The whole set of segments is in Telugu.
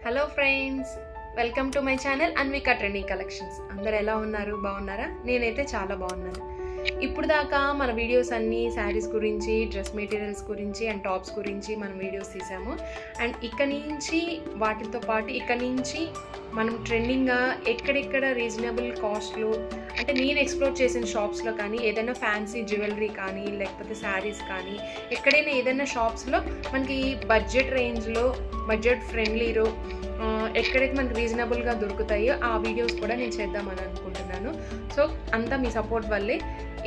Hello friends, welcome to my channel Anvika trending collections. అందరు ఎలా ఉన్నారు? బాగున్నారా? నేనైతే చాలా బాగున్నాను. ఇప్పుడు దాకా మన వీడియోస్ అన్నీ శారీస్ గురించి, డ్రెస్ మెటీరియల్స్ గురించి అండ్ టాప్స్ గురించి మనం వీడియోస్ తీసాము. అండ్ ఇక్కడి నుంచి వాటితో పాటు ఇక్కడి నుంచి మనం ట్రెండింగ్గా ఎక్కడెక్కడ రీజనబుల్ కాస్ట్లో అంటే నేను ఎక్స్ప్లోర్ చేసిన షాప్స్లో కానీ ఏదైనా ఫ్యాన్సీ జ్యువెలరీ కానీ లేకపోతే శారీస్ కానీ ఎక్కడైనా ఏదైనా షాప్స్లో మనకి బడ్జెట్ రేంజ్లో బడ్జెట్ ఫ్రెండ్లీలో ఎక్కడైతే మనకి రీజనబుల్గా దొరుకుతాయో ఆ వీడియోస్ కూడా నేను చేద్దామని అనుకుంటున్నాను. సో అంతా మీ సపోర్ట్ వల్లే.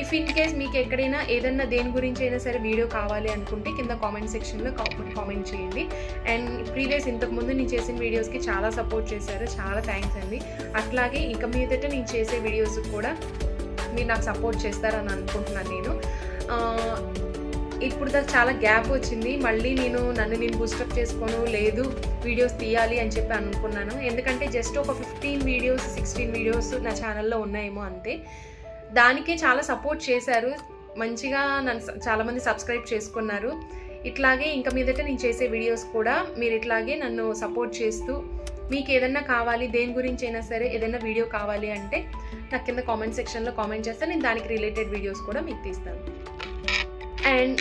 ఇఫ్ ఇన్ కేస్ మీకు ఎక్కడైనా ఏదన్నా దేని గురించి అయినా సరే వీడియో కావాలి అనుకుంటే కింద కామెంట్ సెక్షన్లో కామెంట్ చేయండి. అండ్ ప్రీవియస్ ఇంతకుముందు నేను చేసిన వీడియోస్కి చాలా సపోర్ట్ చేశారు, చాలా థ్యాంక్స్ అండి. అట్లాగే ఇక మీదట నేను చేసే వీడియోస్ కూడా మీరు నాకు సపోర్ట్ చేస్తారని అనుకుంటున్నాను. నేను ఇప్పుడు దాకా చాలా గ్యాప్ వచ్చింది. మళ్ళీ నన్ను బూస్టప్ చేసుకోను లేదు వీడియోస్ తీయాలి అని చెప్పి అనుకున్నాను. ఎందుకంటే జస్ట్ ఒక 15 వీడియోస్ 16 వీడియోస్ నా ఛానల్లో ఉన్నాయేమో అంతే. దానికే చాలా సపోర్ట్ చేశారు, మంచిగా నన్ను చాలామంది సబ్స్క్రైబ్ చేసుకున్నారు. ఇట్లాగే ఇంకా మీదట నేను చేసే వీడియోస్ కూడా మీరు ఇట్లాగే నన్ను సపోర్ట్ చేస్తూ మీకు ఏదన్నా కావాలి, దేని గురించి అయినా సరే ఏదైనా వీడియో కావాలి అంటే నాకు కింద కామెంట్ సెక్షన్లో కామెంట్ చేస్తే నేను దానికి రిలేటెడ్ వీడియోస్ కూడా మీకు తీస్తాను. అండ్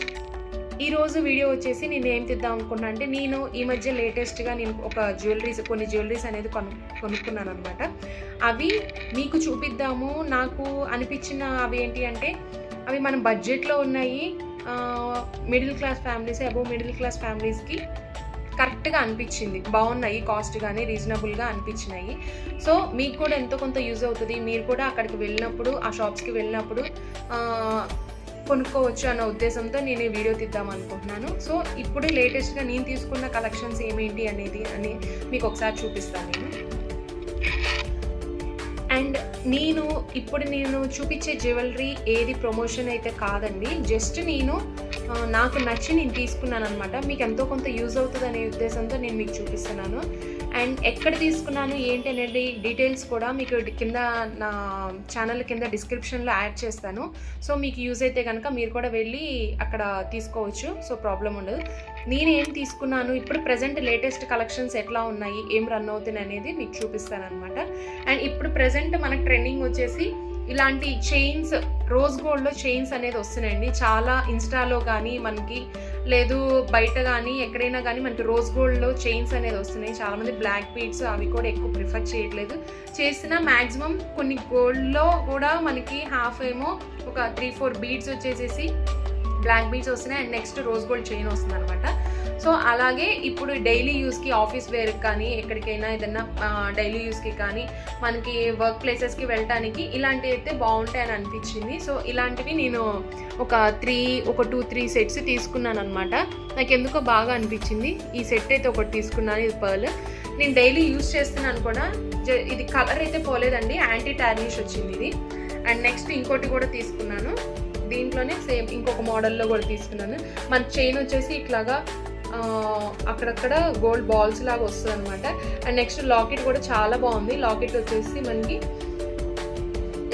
ఈరోజు వీడియో వచ్చేసి నేను ఏం తీద్దాం అనుకున్నా అంటే నేను ఈ మధ్య లేటెస్ట్గా నేను కొన్ని జ్యువెలరీస్ అనేది కొనుక్కున్నాను అనమాట. అవి మీకు చూపిద్దాము. నాకు అనిపించిన అవి ఏంటి అంటే అవి మన బడ్జెట్లో ఉన్నాయి, middle class families, above middle class ఫ్యామిలీస్కి కరెక్ట్గా అనిపించింది, బాగున్నాయి, కాస్ట్ కానీ రీజనబుల్గా అనిపించినాయి. సో మీకు కూడా ఎంతో కొంత యూజ్ అవుతుంది. మీరు కూడా అక్కడికి వెళ్ళినప్పుడు ఆ షాప్స్కి వెళ్ళినప్పుడు కొనుక్కోవచ్చు అన్న ఉద్దేశంతో నేను ఈ వీడియో తీద్దాం అనుకుంటున్నాను. సో ఇప్పుడు లేటెస్ట్గా నేను తీసుకున్న కలెక్షన్స్ ఏమేంటి అని మీకు ఒకసారి చూపిస్తాను నేను. అండ్ నేను చూపించే జ్యువెలరీ ఏది ప్రమోషన్ అయితే కాదండి, జస్ట్ నాకు నచ్చి నేను తీసుకున్నాను అనమాట. మీకు ఎంతో కొంత యూజ్ అవుతుంది అనే ఉద్దేశంతో నేను మీకు చూపిస్తున్నాను. అండ్ ఎక్కడ తీసుకున్నాను ఏంటి అనేది డీటెయిల్స్ కూడా మీకు కింద నా ఛానల్ కింద డిస్క్రిప్షన్లో యాడ్ చేస్తాను. సో మీకు యూజ్ అయితే కనుక మీరు కూడా వెళ్ళి అక్కడ తీసుకోవచ్చు. సో ప్రాబ్లం ఉండదు. నేను ఏం తీసుకున్నాను, ఇప్పుడు ప్రజెంట్ లేటెస్ట్ కలెక్షన్స్ ఎట్లా ఉన్నాయి, ఏం రన్ అవుతున్నాయి అనేది మీకు చూపిస్తాను అనమాట. అండ్ ఇప్పుడు ప్రజెంట్ మనకు ట్రెండింగ్ వచ్చేసి ఇలాంటి చైన్స్, రోజ్ గోల్డ్లో చైన్స్ అనేది వస్తున్నాయండి. చాలా ఇన్స్టాలో కానీ మనకి లేదు బయట కానీ ఎక్కడైనా కానీ మనకి రోజ్ గోల్డ్లో చైన్స్ అనేది వస్తున్నాయి. చాలామంది బ్లాక్ బీడ్స్ అవి కూడా ఎక్కువ ప్రిఫర్ చేయట్లేదు. చేసిన మ్యాక్సిమం కొన్ని గోల్డ్లో కూడా మనకి హాఫ్ ఏమో ఒక 3-4 బీడ్స్ వచ్చేసేసి బ్లాక్ బీడ్స్ వస్తున్నాయి. And next rose gold chain వస్తుంది అనమాట. సో అలాగే ఇప్పుడు డైలీ యూస్కి, ఆఫీస్ వేర్కి కానీ ఎక్కడికైనా ఏదైనా డైలీ యూస్కి కానీ మనకి వర్క్ ప్లేసెస్కి వెళ్ళటానికి ఇలాంటివి అయితే బాగుంటాయని అనిపించింది. సో ఇలాంటివి నేను ఒక 2-3 సెట్స్ తీసుకున్నాను అనమాట. నాకు ఎందుకో బాగా అనిపించింది. ఈ సెట్ అయితే ఒకటి తీసుకున్నాను, ఇది పర్ల్. నేను డైలీ యూస్ చేస్తున్నాను కూడా. ఇది కలర్ అయితే పోలేదండి, యాంటీ టార్నిష్ వచ్చింది ఇది. అండ్ నెక్స్ట్ ఇంకోటి కూడా తీసుకున్నాను, దీంట్లోనే సేమ్ ఇంకొక మోడల్లో కూడా తీసుకున్నాను. మన చైన్ వచ్చేసి ఇట్లాగా అక్కడక్కడ గోల్డ్ బాల్స్ లాగా వస్తుంది అనమాట. అండ్ నెక్స్ట్ లాకెట్ కూడా చాలా బాగుంది. లాకెట్ వచ్చేసి మనకి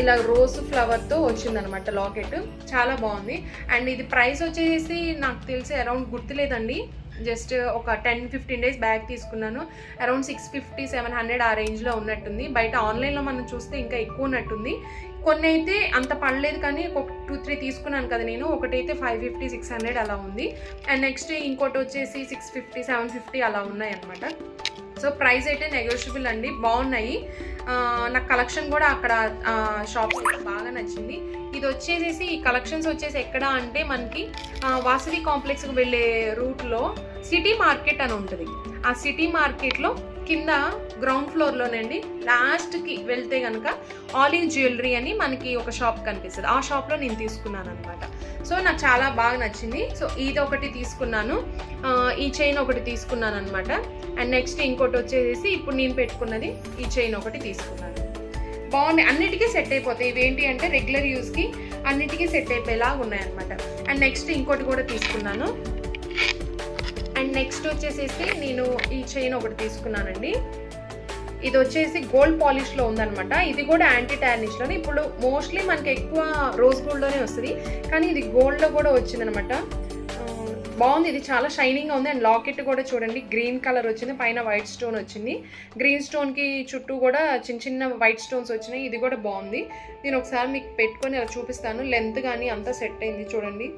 ఇలా రోజ్ ఫ్లవర్తో వచ్చిందనమాట. లాకెట్ చాలా బాగుంది. అండ్ ఇది ప్రైస్ వచ్చేసి నాకు తెలిసి అరౌండ్ గుర్తులేదండి, జస్ట్ ఒక 10-15 డేస్ బ్యాక్ తీసుకున్నాను. అరౌండ్ 650-700 ఆ రేంజ్లో ఉన్నట్టుంది. బయట ఆన్లైన్లో మనం చూస్తే ఇంకా ఎక్కువ ఉన్నట్టుంది. కొన్ని అయితే అంత పడలేదు, కానీ ఒక 2-3 తీసుకున్నాను కదా నేను. ఒకటైతే 550-600 అలా ఉంది. అండ్ నెక్స్ట్ ఇంకోటి వచ్చేసి 650-750 అలా ఉన్నాయి అనమాట. సో ప్రైస్ అయితే నెగోషియబుల్ అండి, బాగున్నాయి. నాకు కలెక్షన్ కూడా అక్కడ షాప్స్ బాగా నచ్చింది. ఇది వచ్చేసేసి ఈ కలెక్షన్స్ వచ్చేసి ఎక్కడ అంటే మనకి వాసవి కాంప్లెక్స్కి వెళ్ళే రూట్లో సిటీ మార్కెట్ అని ఉంటుంది. ఆ సిటీ మార్కెట్లో కింద గ్రౌండ్ ఫ్లోర్లోనండి లాస్ట్కి వెళ్తే కనుక ఆలివ్ జ్యువెలరీ అని మనకి ఒక షాప్ కనిపిస్తుంది. ఆ షాప్లో నేను తీసుకున్నాను అనమాట. సో నాకు చాలా బాగా నచ్చింది. సో ఇది ఒకటి తీసుకున్నాను, ఈ చైన్ ఒకటి తీసుకున్నాను అనమాట. అండ్ నెక్స్ట్ ఇంకోటి వచ్చేసి ఇప్పుడు నేను పెట్టుకున్నది ఈ చైన్ ఒకటి తీసుకున్నాను. బాగున్నాయి, అన్నిటికీ సెట్ అయిపోతాయి. ఇవేంటి అంటే రెగ్యులర్ యూస్కి అన్నిటికీ సెట్ అయిపోయేలాగా ఉన్నాయన్నమాట. అండ్ నెక్స్ట్ ఇంకోటి కూడా తీసుకున్నాను. అండ్ నెక్స్ట్ వచ్చేసేసి నేను ఈ చైన్ ఒకటి తీసుకున్నానండి. ఇది వచ్చేసి గోల్డ్ పాలిష్లో ఉందనమాట. ఇది కూడా యాంటీ టార్నిష్లోనే. ఇప్పుడు మోస్ట్లీ మనకి ఎక్కువ రోజ్ గోల్డ్లోనే వస్తుంది, కానీ ఇది గోల్డ్లో కూడా వచ్చిందనమాట. బాగుంది. ఇది చాలా షైనింగ్గా ఉంది. అండ్ లాకెట్ కూడా చూడండి గ్రీన్ కలర్ వచ్చింది, పైన వైట్ స్టోన్ వచ్చింది. గ్రీన్ స్టోన్కి చుట్టూ కూడా చిన్న చిన్న వైట్ స్టోన్స్ వచ్చినాయి. ఇది కూడా బాగుంది. నేను ఒకసారి మీకు పెట్టుకొని అలా చూపిస్తాను. లెంత్ కానీ అంతా సెట్ అయింది. చూడండి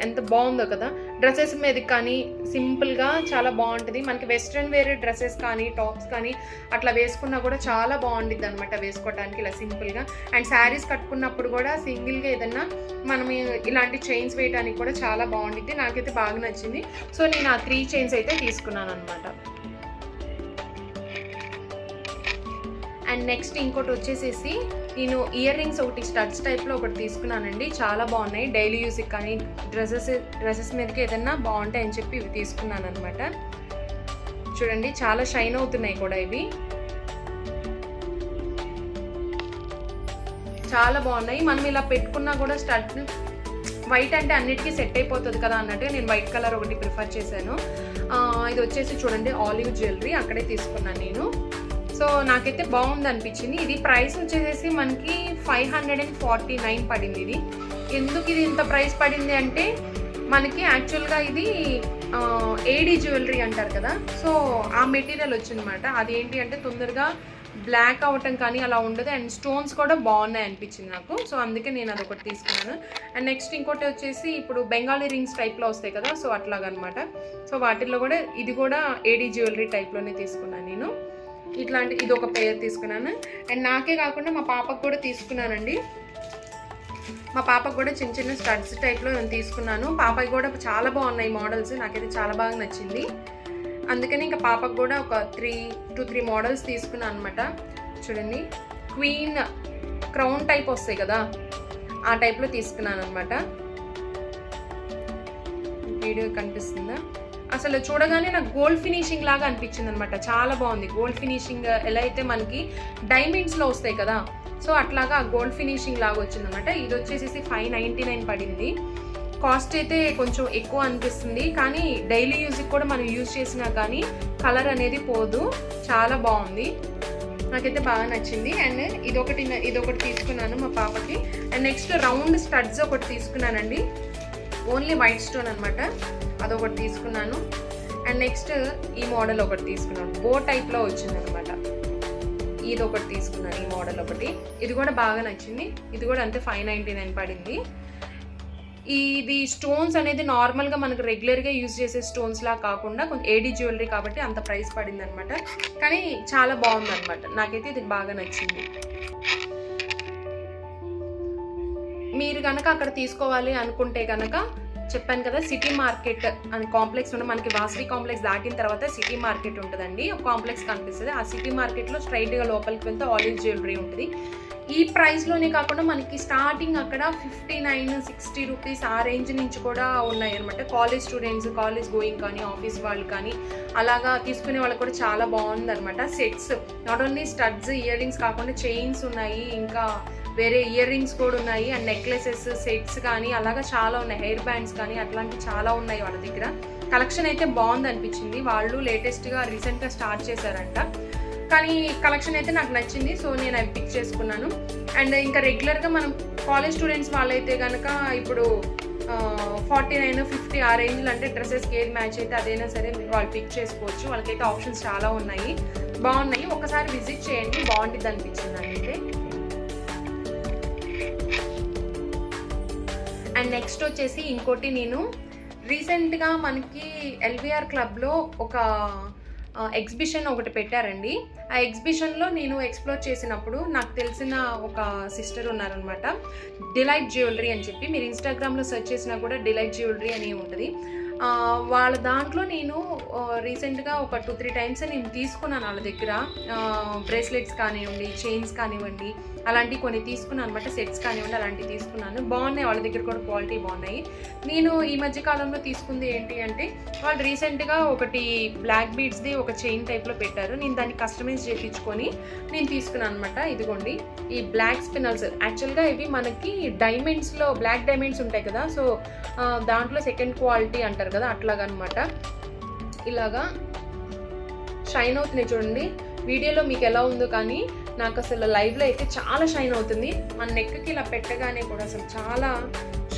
ఎంత బాగుందో కదా. డ్రెస్సెస్ మీద కానీ సింపుల్గా చాలా బాగుంటుంది. మనకి వెస్ట్రన్ వేర్ డ్రెస్సెస్ కానీ టాప్స్ కానీ అట్లా వేసుకున్నా కూడా చాలా బాగుంటుంది అనమాట వేసుకోవడానికి ఇలా సింపుల్గా. అండ్ శారీస్ కట్టుకున్నప్పుడు కూడా సింగిల్గా ఏదన్నా మనం ఇలాంటి చైన్స్ వేయడానికి కూడా చాలా బాగుంటుంది. నాకైతే బాగా నచ్చింది. సో నేను ఆ 3 చైన్స్ అయితే తీసుకున్నాను అనమాట. అండ్ నెక్స్ట్ ఇంకోటి వచ్చేసేసి నేను రింగ్స్ ఒకటి స్టడ్స్ టైప్లో ఒకటి తీసుకున్నానండి. చాలా బాగున్నాయి. డైలీ యూస్కి కానీ డ్రెస్సెస్ మీదకి ఏదన్నా బాగుంటాయి అని చెప్పి ఇవి తీసుకున్నాను అనమాట. చూడండి చాలా షైన్ అవుతున్నాయి కూడా. ఇవి చాలా బాగున్నాయి. మనం ఇలా పెట్టుకున్నా కూడా స్టడ్ వైట్ అంటే అన్నిటికీ సెట్ అయిపోతుంది కదా అన్నట్టు నేను వైట్ కలర్ ఒకటి ప్రిఫర్ చేశాను. ఇది వచ్చేసి చూడండి ఆలివ్ జ్యువెలరీ అక్కడే తీసుకున్నాను నేను. సో నాకైతే బాగుంది అనిపించింది. ఇది ప్రైస్ వచ్చేసి మనకి 549 పడింది. ఇది ఎందుకు ఇది ఇంత ప్రైస్ పడింది అంటే మనకి యాక్చువల్గా ఇది ఏడీ జ్యువెలరీ అంటారు కదా, సో ఆ మెటీరియల్ వచ్చిందన్నమాట. అదేంటి అంటే తొందరగా బ్లాక్ అవ్వటం కానీ అలా ఉండదు. అండ్ స్టోన్స్ కూడా బాగున్నాయి అనిపించింది నాకు. సో అందుకే నేను అదొకటి తీసుకున్నాను. అండ్ నెక్స్ట్ ఇంకోటి వచ్చేసి ఇప్పుడు బెంగాలీ రింగ్స్ టైప్లో వస్తాయి కదా, సో అట్లాగనమాట. సో వాటిల్లో కూడా ఇది కూడా ఏడీ జ్యువెలరీ టైప్లోనే తీసుకున్నాను నేను. ఇది ఒక పేర్ తీసుకున్నాను. అండ్ నాకే కాకుండా మా పాపకు కూడా తీసుకున్నానండి. మా పాపకు కూడా చిన్న చిన్న స్టడ్స్ టైప్లో నేను తీసుకున్నాను. పాపకి కూడా చాలా బాగున్నాయి మోడల్స్. నాకైతే చాలా బాగా నచ్చింది. అందుకని ఇంకా పాపకు కూడా ఒక 3 మోడల్స్ తీసుకున్నాను అనమాట. చూడండి క్వీన్ క్రౌన్ టైప్ వస్తాయి కదా, ఆ టైప్లో తీసుకున్నాను అనమాట. వీడియో కనిపిస్తుందా? అసలు చూడగానే నాకు గోల్డ్ ఫినిషింగ్ లాగా అనిపించింది అనమాట. చాలా బాగుంది. గోల్డ్ ఫినిషింగ్ ఎలా అయితే మనకి డైమండ్స్లో వస్తాయి కదా, సో అట్లాగా గోల్డ్ ఫినిషింగ్ లాగా వచ్చింది అనమాట. ఇది వచ్చేసి 599 పడింది. కాస్ట్ అయితే కొంచెం ఎక్కువ అనిపిస్తుంది, కానీ డైలీ యూజ్కి కూడా మనం యూజ్ చేసినా కానీ కలర్ అనేది పోదు. చాలా బాగుంది, నాకైతే బాగా నచ్చింది. అండ్ ఇదొకటి తీసుకున్నాను మా పాపకి. అండ్ నెక్స్ట్ రౌండ్ స్టడ్స్ ఒకటి తీసుకున్నానండి. ఓన్లీ వైట్ స్టోన్ అనమాట, అదొకటి తీసుకున్నాను. అండ్ నెక్స్ట్ ఈ మోడల్ ఒకటి తీసుకున్నాను. బో టైప్లో వచ్చింది అనమాట. ఇది ఒకటి తీసుకున్నాను, ఈ మోడల్ ఒకటి. ఇది కూడా బాగా నచ్చింది. ఇది కూడా అంతే 599 పడింది. ఇది స్టోన్స్ అనేది నార్మల్గా మనకు రెగ్యులర్గా యూజ్ చేసే స్టోన్స్లా కాకుండా కొంచెం ఏడీ జ్యువెలరీ కాబట్టి అంత ప్రైస్ పడింది అనమాట. కానీ చాలా బాగుంది అనమాట. నాకైతే ఇది బాగా నచ్చింది. మీరు కనుక అక్కడ తీసుకోవాలి అనుకుంటే కనుక చెప్పాను కదా, సిటీ మార్కెట్ అని కాంప్లెక్స్ ఉంటుంది మనకి. వాసవి కాంప్లెక్స్ దాటిన తర్వాత సిటీ మార్కెట్ ఉంటుందండి, ఒక కాంప్లెక్స్ కనిపిస్తుంది. ఆ సిటీ మార్కెట్లో స్ట్రైట్గా లోపలికి వెళ్తే ఆలివ్ జ్యువెలరీ ఉంటుంది. ఈ ప్రైస్లోనే కాకుండా మనకి స్టార్టింగ్ అక్కడ 59-60 రూపీస్ ఆ రేంజ్ నుంచి కూడా ఉన్నాయి అనమాట. కాలేజ్ స్టూడెంట్స్, కాలేజ్ గోయింగ్ కానీ ఆఫీస్ వాళ్ళు కానీ అలాగా తీసుకునే వాళ్ళకి కూడా చాలా బాగుంది అనమాట. Sets not only studs ear rings కాకుండా చైన్స్ ఉన్నాయి, ఇంకా వేరే ఇయర్ రింగ్స్ కూడా ఉన్నాయి. అండ్ నెక్లెసెస్ సెట్స్ కానీ అలాగా చాలా ఉన్నాయి. హెయిర్ బ్యాండ్స్ కానీ అట్లాంటివి చాలా ఉన్నాయి వాళ్ళ దగ్గర. కలెక్షన్ అయితే బాగుంది అనిపించింది. వాళ్ళు లేటెస్ట్గా రీసెంట్గా స్టార్ట్ చేశారంట, కానీ కలెక్షన్ అయితే నాకు నచ్చింది. సో నేను అవి పిక్ చేసుకున్నాను. అండ్ ఇంకా రెగ్యులర్గా మనం కాలేజ్ స్టూడెంట్స్ వాళ్ళైతే కనుక ఇప్పుడు 49-50 ఆ రేంజ్లో అంటే డ్రెస్సెస్కి ఏది మ్యాచ్ అయితే అదైనా సరే వాళ్ళు పిక్ చేసుకోవచ్చు. వాళ్ళకైతే ఆప్షన్స్ చాలా ఉన్నాయి, బాగున్నాయి. ఒకసారి విజిట్ చేయండి, బాగుంటుంది అనిపించింది నాకైతే. అండ్ నెక్స్ట్ వచ్చేసి ఇంకోటి, నేను రీసెంట్గా మనకి ఎల్విఆర్ క్లబ్లో ఒక ఎగ్జిబిషన్ ఒకటి పెట్టారండి. ఆ ఎగ్జిబిషన్లో నేను ఎక్స్ప్లోర్ చేసినప్పుడు నాకు తెలిసిన ఒక సిస్టర్ ఉన్నారనమాట, డిలైట్ జ్యువెలరీ అని చెప్పి. మీరు ఇన్స్టాగ్రామ్లో సెర్చ్ చేసినా కూడా డిలైట్ జ్యువెలరీ అని ఉంటుంది. వాళ్ళ దాంట్లో నేను రీసెంట్గా ఒక 2-3 టైమ్స్ నేను తీసుకున్నాను వాళ్ళ దగ్గర. బ్రేస్లెట్స్ కానివ్వండి, చైన్స్ కానివ్వండి, అలాంటివి కొన్ని తీసుకున్నాను అనమాట. సెట్స్ కానివ్వండి, అలాంటివి తీసుకున్నాను. బాగున్నాయి, వాళ్ళ దగ్గర కూడా క్వాలిటీ బాగున్నాయి. నేను ఈ మధ్య కాలంలో తీసుకుంది ఏంటి అంటే, వాళ్ళు రీసెంట్గా ఒకటి బ్లాక్ బీడ్స్ది ఒక చైన్ టైప్లో పెట్టారు. నేను దాన్ని కస్టమైజ్ చేయించుకొని నేను తీసుకున్నాను అనమాట. ఇదిగోండి ఈ బ్లాక్ స్పినల్స్. యాక్చువల్గా ఇవి మనకి డైమండ్స్లో బ్లాక్ డైమండ్స్ ఉంటాయి కదా, సో దాంట్లో సెకండ్ క్వాలిటీ అంటారు కదా, అట్లాగనమాట. ఇలాగా షైన్ అవుతున్నాయి చూడండి. వీడియోలో మీకు ఎలా ఉందో కానీ నాకు అసలు లైవ్లో అయితే చాలా షైన్ అవుతుంది. మన నెక్కి ఇలా పెట్టగానే కూడా అసలు చాలా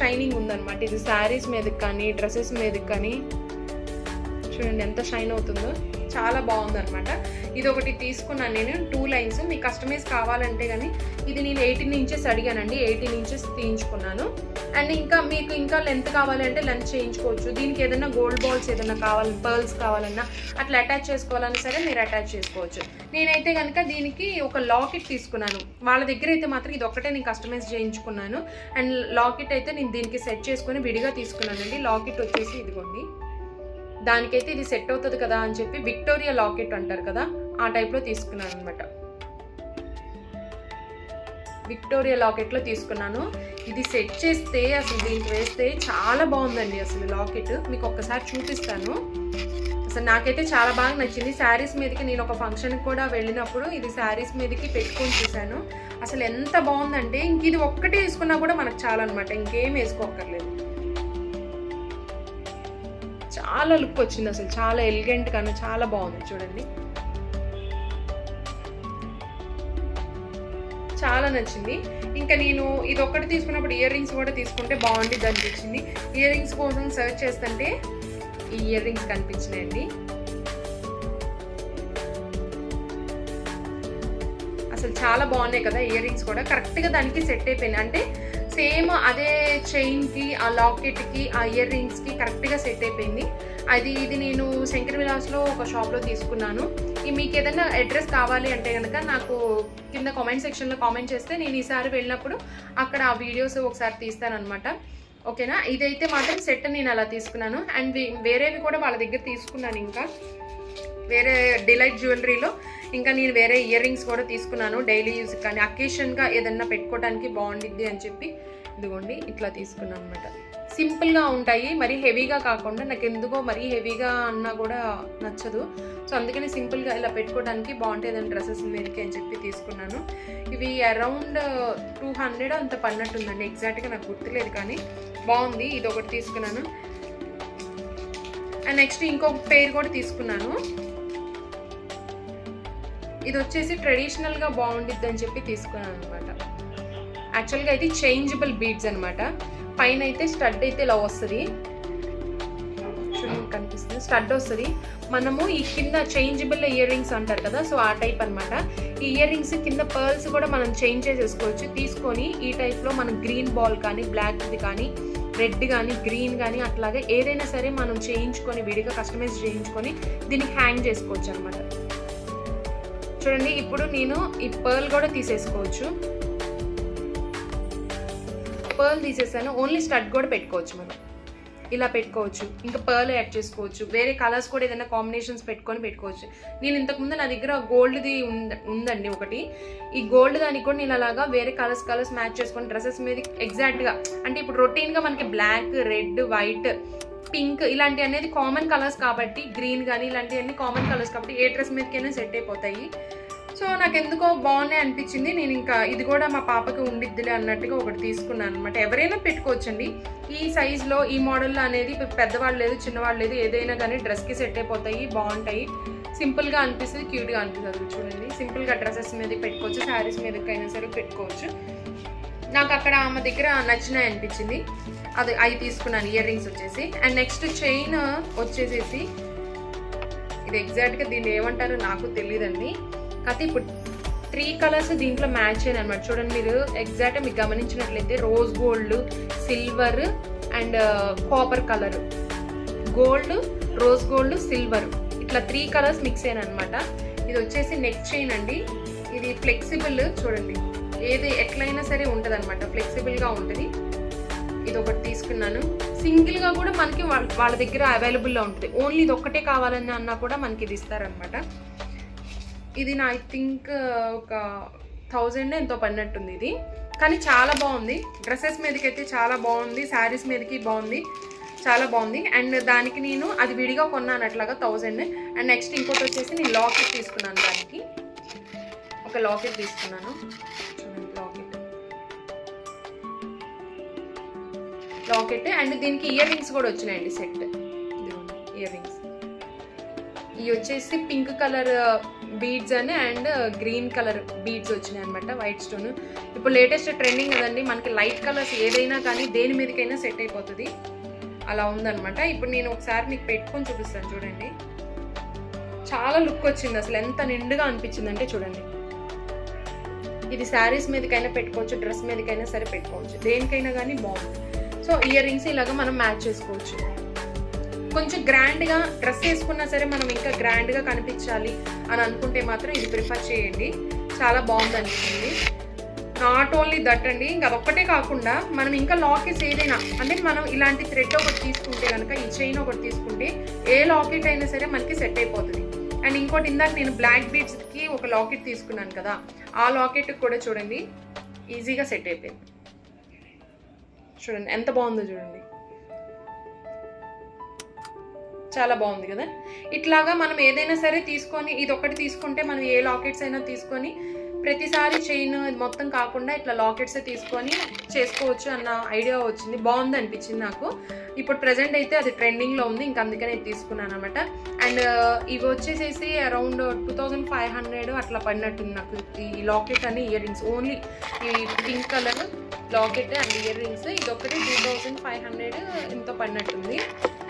షైనింగ్ ఉందన్నమాట. ఇది శారీస్ మీదకి కానీ డ్రెస్సెస్ మీదకి కానీ చూడండి ఎంత షైన్ అవుతుందో, చాలా బాగుందన్నమాట. ఇది ఒకటి తీసుకున్నాను నేను 2 లైన్స్. మీకు కస్టమైజ్ కావాలంటే కానీ ఇది నేను 18 ఇంచెస్ అడిగానండి, 18 ఇంచెస్ తీయించుకున్నాను. అండ్ ఇంకా మీకు ఇంకా లెంత్ కావాలంటే లెంత్ చేయించుకోవచ్చు. దీనికి ఏదైనా గోల్డ్ బాల్స్ ఏదైనా కావాలన్నా, పర్ల్స్ కావాలన్నా అట్లా అటాచ్ చేసుకోవాలన్నా సరే మీరు అటాచ్ చేసుకోవచ్చు. నేనైతే కనుక దీనికి ఒక లాకెట్ తీసుకున్నాను. వాళ్ళ దగ్గర అయితే మాత్రం ఇది ఒక్కటే నేను కస్టమైజ్ చేయించుకున్నాను. అండ్ లాకెట్ అయితే నేను దీనికి సెట్ చేసుకొని విడిగా తీసుకున్నానండి. లాకెట్ వచ్చేసి ఇదిగోండి, దానికైతే ఇది సెట్ అవుతుంది కదా అని చెప్పి విక్టోరియా లాకెట్ అంటారు కదా, ఆ టైప్లో తీసుకున్నాను అనమాట. విక్టోరియా లాకెట్లో తీసుకున్నాను. ఇది సెట్ చేస్తే అసలు దీనికి వేస్తే చాలా బాగుందండి. అసలు లాకెట్ మీకు ఒక్కసారి చూపిస్తాను. అసలు నాకైతే చాలా బాగా నచ్చింది. శారీస్ మీదకి నేను ఒక ఫంక్షన్కి కూడా వెళ్ళినప్పుడు ఇది శారీస్ మీదకి పెట్టుకొని చూశాను. అసలు ఎంత బాగుందంటే ఇంక ఇది ఒక్కటే వేసుకున్నా కూడా మనకు చాలా అనమాట, ఇంకేం వేసుకోక్కర్లేదు. చాలా లుక్ వచ్చింది అసలు, చాలా ఎలిగెంట్ గాను చాలా బాగుంది చూడండి, చాలా నచ్చింది. ఇంకా నేను ఇది ఒక్కటి తీసుకున్నప్పుడు ఇయర్ రింగ్స్ కూడా తీసుకుంటే బాగుంటుంది అనిపించింది. ఇయర్ రింగ్స్ కోసం సర్చ్ చేస్తుంటే ఈ ఇయర్ రింగ్స్ కనిపించినాయండి. అసలు చాలా బాగున్నాయి కదా ఇయర్ రింగ్స్ కూడా, కరెక్ట్గా దానికి సెట్ అయిపోయినాయి. అంటే సేమ్ అదే చైన్కి, ఆ లాకెట్కి, ఆ ఇయర్ రింగ్స్కి కరెక్ట్గా సెట్ అయిపోయింది. ఇది నేను శంకర్ విలాస్లో ఒక షాప్లో తీసుకున్నాను. మీకు ఏదైనా అడ్రస్ కావాలి అంటే కనుక నాకు కింద కామెంట్ సెక్షన్లో కామెంట్ చేస్తే నేను ఈసారి వెళ్ళినప్పుడు అక్కడ ఆ వీడియోస్ ఒకసారి తీస్తానమాట. ఓకేనా, ఇదైతే మాత్రం సెట్ నేను అలా తీసుకున్నాను. అండ్ వేరేవి కూడా వాళ్ళ దగ్గర తీసుకున్నాను. ఇంకా వేరే డిలైట్ జ్యువెలరీలో ఇంకా నేను వేరే ఇయర్ రింగ్స్ కూడా తీసుకున్నాను. డైలీ యూజ్ కానీ అకేషన్గా ఏదన్నా పెట్టుకోవడానికి బాగుండిద్ది అని చెప్పి ఇదిగోండి ఇట్లా తీసుకున్నాను అనమాట. సింపుల్గా ఉంటాయి, మరీ హెవీగా కాకుండా. నాకు ఎందుకో మరీ హెవీగా అన్నా కూడా నచ్చదు. సో అందుకని సింపుల్గా ఇలా పెట్టుకోవడానికి బాగుంటుంది అని డ్రెస్సెస్ మీదకి అని చెప్పి తీసుకున్నాను. ఇవి అరౌండ్ 200 అంత పడినట్టుందండి, ఎగ్జాక్ట్గా నాకు గుర్తులేదు కానీ బాగుంది. ఇది ఒకటి తీసుకున్నాను. అండ్ నెక్స్ట్ ఇంకొక పేర్ కూడా తీసుకున్నాను. ఇది వచ్చేసి ట్రెడిషనల్గా బాగుండిద్ది అని చెప్పి తీసుకున్నాను అనమాట. యాక్చువల్గా ఇది చేంజబుల్ బీడ్స్ అనమాట. పైన అయితే స్టడ్ అయితే ఇలా వస్తుంది, కనిపిస్తుంది స్టడ్ వస్తుంది. మనము ఈ కింద చేంజబుల్ ఇయర్ రింగ్స్ అంటారు కదా, సో ఆ టైప్ అనమాట. ఈ ఇయర్ రింగ్స్ కింద పర్ల్స్ కూడా మనం చేంజ్ చేసేసుకోవచ్చు. తీసుకొని ఈ టైప్లో మనం గ్రీన్ బాల్ కానీ, బ్లాక్ది కానీ, రెడ్ కానీ, గ్రీన్ కానీ అట్లాగే ఏదైనా సరే మనం చేయించుకొని విడిగా కస్టమైజ్ చేయించుకొని దీన్ని హ్యాంగ్ చేసుకోవచ్చు అనమాట. చూడండి, ఇప్పుడు నేను ఈ పర్ల్ కూడా తీసేసుకోవచ్చు. పర్ల్ తీసేసాను. ఓన్లీ స్టడ్ కూడా పెట్టుకోవచ్చు, మనం ఇలా పెట్టుకోవచ్చు. ఇంకా పర్ల్ యాడ్ చేసుకోవచ్చు. వేరే కలర్స్ కూడా ఏదైనా కాంబినేషన్స్ పెట్టుకోవచ్చు. నేను ఇంతకుముందు నా దగ్గర గోల్డ్ది ఉందండి ఒకటి. ఈ గోల్డ్ దానికి కూడా నేను అలాగా వేరే కలర్స్ మ్యాచ్ చేసుకొని డ్రెస్సెస్ మీద ఎగ్జాక్ట్గా, అంటే ఇప్పుడు రొటీన్గా మనకి బ్లాక్, రెడ్, వైట్, పింక్ ఇలాంటి అనేది కామన్ కలర్స్ కాబట్టి, గ్రీన్ కానీ ఇలాంటివన్నీ కామన్ కలర్స్ కాబట్టి ఏ డ్రెస్ మీదకైనా సెట్ అయిపోతాయి. సో నాకు ఎందుకో బాగున్నాయి అనిపించింది. నేను ఇంకా ఇది కూడా మా పాపకి ఉండిద్దిలే అన్నట్టుగా ఒకటి తీసుకున్నాను అనమాట. ఎవరైనా పెట్టుకోవచ్చండి ఈ సైజులో, ఈ మోడల్లో అనేది. పెద్దవాళ్ళు లేదు, చిన్నవాళ్ళు లేదు, ఏదైనా కానీ డ్రెస్కి సెట్ అయిపోతాయి, బాగుంటాయి. సింపుల్గా అనిపిస్తుంది, క్యూట్గా అనిపిస్తుంది. చూడండి, సింపుల్గా డ్రెస్సెస్ మీద పెట్టుకోవచ్చు, శారీస్ మీదకైనా సరే పెట్టుకోవచ్చు. నాకు అక్కడ ఆమె దగ్గర నచ్చినాయి అనిపించింది, అవి తీసుకున్నాను ఇయర్ రింగ్స్ వచ్చేసి. అండ్ నెక్స్ట్ చైన్ వచ్చేసేసి ఇది ఎగ్జాక్ట్గా దీన్ని ఏమంటారో నాకు తెలియదండి. కాకపోతే ఇప్పుడు 3 కలర్స్ దీంట్లో మ్యాచ్ అయ్యాయి అనమాట. చూడండి, మీరు ఎగ్జాక్ట్గా మీకు గమనించినట్లయితే rose gold, silver and copper colour, gold, rose gold, silver, ఇట్లా 3 కలర్స్ మిక్స్ అయ్యాయి అనమాట. ఇది వచ్చేసి నెక్ చైన్ అండి. ఇది ఫ్లెక్సిబుల్, చూడండి ఏది ఎట్లయినా సరే ఉంటుంది అనమాట, ఫ్లెక్సిబుల్గా ఉంటుంది. ఇది ఒకటి తీసుకున్నాను. సింగిల్గా కూడా మనకి వాళ్ళ దగ్గర అవైలబుల్లో ఉంటుంది. ఓన్లీ ఇది ఒక్కటే కావాలని అన్నా కూడా మనకి ఇది ఇస్తారనమాట. ఇది నా ఐ థింక్ ఒక 1000 ఎంతో పడినట్టుంది ఇది, కానీ చాలా బాగుంది. డ్రెస్సెస్ మీదకి అయితే చాలా బాగుంది, శారీస్ మీదకి బాగుంది, చాలా బాగుంది. అండ్ దానికి నేను అది విడిగా కొన్నాను అట్లాగా 1000. అండ్ నెక్స్ట్ ఇంకోటి వచ్చేసి నేను లాకెట్ తీసుకున్నాను. దానికి ఒక లాకెట్ తీసుకున్నాను. లాకెట్ అండ్ దీనికి ఇయర్ రింగ్స్ కూడా వచ్చినాయండి, సెట్. ఇయర్ రింగ్స్ ఇవి వచ్చేసి పింక్ కలర్ బీడ్స్ అని అండ్ గ్రీన్ కలర్ బీడ్స్ వచ్చినాయి అనమాట, వైట్ స్టోన్. ఇప్పుడు లేటెస్ట్ ట్రెండింగ్ కదండి, మనకి లైట్ కలర్స్ ఏదైనా కానీ దేని మీదకైనా సెట్ అయిపోతుంది, అలా ఉందనమాట. ఇప్పుడు నేను ఒకసారి మీకు పెట్టుకొని చూపిస్తాను చూడండి. చాలా లుక్ వచ్చింది, అసలు ఎంత నిండుగా అనిపించింది అంటే చూడండి. ఇది శారీస్ మీదకైనా పెట్టుకోవచ్చు, డ్రెస్ మీదకైనా సరే పెట్టుకోవచ్చు, దేనికైనా కానీ బాగుంది. సో ఇయర్ రింగ్స్ ఇలాగా మనం మ్యాచ్ చేసుకోవచ్చు. కొంచెం గ్రాండ్గా డ్రెస్ వేసుకున్నా సరే మనం ఇంకా గ్రాండ్గా కనిపించాలి అని అనుకుంటే మాత్రం ఇది ప్రిఫర్ చేయండి, చాలా బాగుంది అనిపించింది. నాట్ ఓన్లీ దట్ అండి, ఇంకా అదొక్కటే కాకుండా మనం ఇంకా లాకెట్స్ ఏదైనా అంటే మనం ఇలాంటి థ్రెడ్ ఒకటి తీసుకుంటే కనుక, ఈ చైన్ ఒకటి తీసుకుంటే ఏ లాకెట్ అయినా సరే మనకి సెట్ అయిపోతుంది. అండ్ ఇంకోటి ఇందాక నేను బ్లాక్ బీడ్స్కి ఒక లాకెట్ తీసుకున్నాను కదా, ఆ లాకెట్ కూడా చూడండి ఈజీగా సెట్ అయిపోయింది. చూడండి ఎంత బాగుందో చూడండి, చాలా బాగుంది కదా. ఇట్లాగా మనం ఏదైనా సరే తీసుకొని ఇది ఒకటి తీసుకుంటే మనం ఏ లాకెట్స్ అయినా తీసుకొని ప్రతిసారి చైన్ మొత్తం కాకుండా ఇట్లా లాకెట్సే తీసుకొని చేసుకోవచ్చు అన్న ఐడియా వచ్చింది, బాగుంది అనిపించింది నాకు. ఇప్పుడు ప్రజెంట్ అయితే అది ట్రెండింగ్లో ఉంది, ఇంకా అందుకనే తీసుకున్నాను అనమాట. అండ్ ఇవి వచ్చేసేసి అరౌండ్ 2500 అట్లా పడినట్టుంది నాకు ఈ లాకెట్ అని ఇయర్ రింగ్స్. ఓన్లీ ఈ pink colour locket and ear rings ఇది ఒకటి 2500 ఎంతో పడినట్టుంది,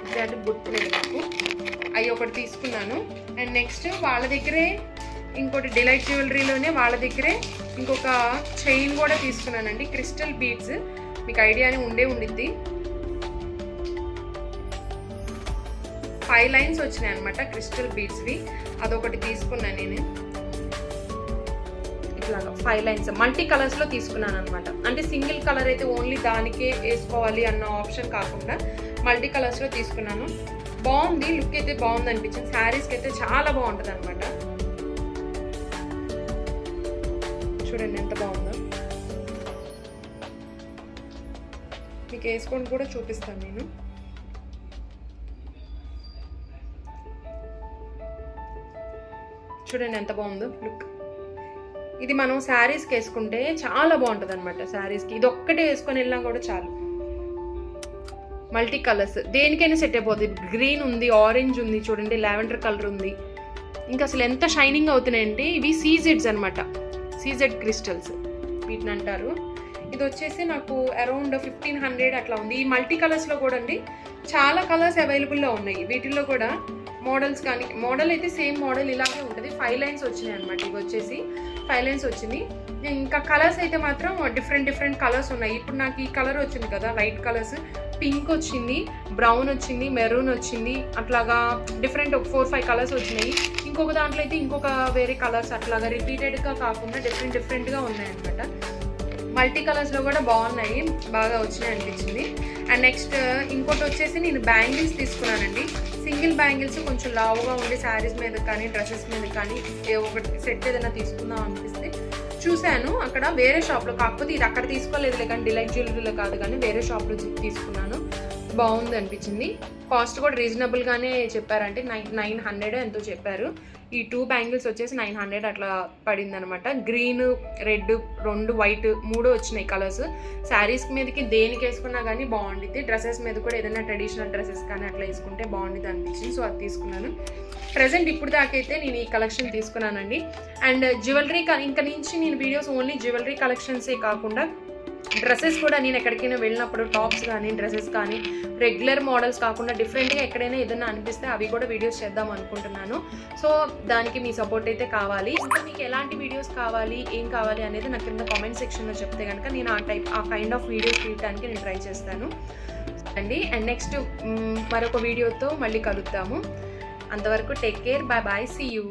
అంటే గుర్తులేదు నాకు. అవి ఒకటి తీసుకున్నాను. అండ్ నెక్స్ట్ వాళ్ళ దగ్గరే ఇంకోటి డిలైట్ జ్యువెలరీలోనే వాళ్ళ దగ్గరే ఇంకొక చైన్ కూడా తీసుకున్నానండి, క్రిస్టల్ బీడ్స్, మీకు ఐడియానే ఉండిద్ది. 5 లైన్స్ వచ్చినాయి అనమాట క్రిస్టల్ బీడ్స్వి, అదొకటి తీసుకున్నాను నేను. ఇట్లాగా 5 లైన్స్ మల్టీ కలర్స్లో తీసుకున్నాను అనమాట. అంటే సింగిల్ కలర్ అయితే ఓన్లీ దానికే వేసుకోవాలి అన్న ఆప్షన్ కాకుండా మల్టీ కలర్స్లో తీసుకున్నాను. బాగుంది, లుక్ అయితే బాగుంది అనిపించింది, శారీస్కి అయితే చాలా బాగుంటుంది అనమాట. చూడండి ఎంత బాగుందో, మీకు వేసుకొని కూడా చూపిస్తాను నేను. చూడండి ఎంత బాగుందో లుక్. ఇది మనం శారీస్కి వేసుకుంటే చాలా బాగుంటుంది అనమాట. శారీస్కి ఇది ఒక్కటే వేసుకొని వెళ్ళినా కూడా చాలు. మల్టీ కలర్స్ దేనికైనా సెట్ అయిపోతుంది. గ్రీన్ ఉంది, ఆరెంజ్ ఉంది, చూడండి లావెండర్ కలర్ ఉంది. ఇంకా అసలు ఎంత షైనింగ్ అవుతున్నాయంటే ఇవి సీజెడ్స్ అనమాట, సీజెడ్ క్రిస్టల్స్ వీటిని అంటారు. ఇది వచ్చేసి నాకు అరౌండ్ 1500 అట్లా ఉంది. ఈ మల్టీ కలర్స్లో కూడా అండి చాలా కలర్స్ అవైలబుల్లో ఉన్నాయి. వీటిల్లో కూడా మోడల్స్ కానీ, మోడల్ అయితే సేమ్ మోడల్ ఇలాగే ఉంటుంది. 5 లైన్స్ వచ్చినాయి అనమాట. ఇవి వచ్చేసి 5 లైన్స్ వచ్చింది. ఇంకా కలర్స్ అయితే మాత్రం డిఫరెంట్ కలర్స్ ఉన్నాయి. ఇప్పుడు నాకు ఈ కలర్ వచ్చింది కదా, లైట్ కలర్స్, పింక్ వచ్చింది, బ్రౌన్ వచ్చింది, మెరూన్ వచ్చింది, అట్లాగా డిఫరెంట్ ఒక 4-5 కలర్స్ వచ్చినాయి. ఇంకొక దాంట్లో అయితే ఇంకొక వేరే కలర్స్ అట్లాగా రిపీటెడ్గా కాకుండా డిఫరెంట్గా ఉన్నాయన్నమాట. మల్టీ కలర్స్లో కూడా బాగున్నాయి, బాగా వచ్చినాయి అనిపించింది. అండ్ నెక్స్ట్ ఇంకోటి వచ్చేసి నేను బ్యాంగిల్స్ తీసుకున్నానండి. సింగిల్ బ్యాంగిల్స్ కొంచెం లావుగా ఉండే శారీస్ మీద కానీ డ్రెస్సెస్ మీద కానీ ఒకటి సెట్ ఏదైనా తీసుకుందాం అనిపిస్తే చూశాను అక్కడ వేరే షాప్లో. కాకపోతే ఇది అక్కడ తీసుకోలేదు కానీ డిలైట్ జ్యువెలరీలో కాదు కానీ వేరే షాప్లో తీసుకున్నాను, బాగుంది అనిపించింది. కాస్ట్ కూడా రీజనబుల్గానే చెప్పారంటే 900 ఎంతో చెప్పారు. ఈ 2 బ్యాంగిల్స్ వచ్చేసి 900 అట్లా పడింది అనమాట. గ్రీన్, రెడ్, 2 వైట్, 3 వచ్చినాయి కలర్స్. శారీస్ మీదకి దేనికి వేసుకున్నా కానీ బాగుండిద్ది. డ్రెస్సెస్ మీద కూడా ఏదైనా ట్రెడిషనల్ డ్రెస్సెస్ కానీ అట్లా వేసుకుంటే బాగుండిద్ది అనిపించింది, సో అది తీసుకున్నాను. ప్రజెంట్ ఇప్పుడు దాకైతే నేను ఈ కలెక్షన్ తీసుకున్నానండి. అండ్ జ్యువెలరీ ఇంకా నుంచి నేను వీడియోస్ ఓన్లీ జ్యువెలరీ కలెక్షన్సే కాకుండా డ్రెస్సెస్ కూడా నేను ఎక్కడికైనా వెళ్ళినప్పుడు టాప్స్ కానీ డ్రెస్సెస్ కానీ రెగ్యులర్ మోడల్స్ కాకుండా డిఫరెంట్గా ఎక్కడైనా ఏదైనా అనిపిస్తే అవి కూడా వీడియోస్ చేద్దాం అనుకుంటున్నాను. సో దానికి మీ సపోర్ట్ అయితే కావాలి. ఇంకా మీకు ఎలాంటి వీడియోస్ కావాలి, ఏం కావాలి అనేది నాకు కింద కామెంట్ సెక్షన్లో చెప్తే కనుక నేను ఆ కైండ్ ఆఫ్ వీడియోస్ తీయడానికి నేను ట్రై చేస్తాను అండి. అండ్ నెక్స్ట్ మరొక వీడియోతో మళ్ళీ కలుద్దాము. అంతవరకు take care, bye bye, see you.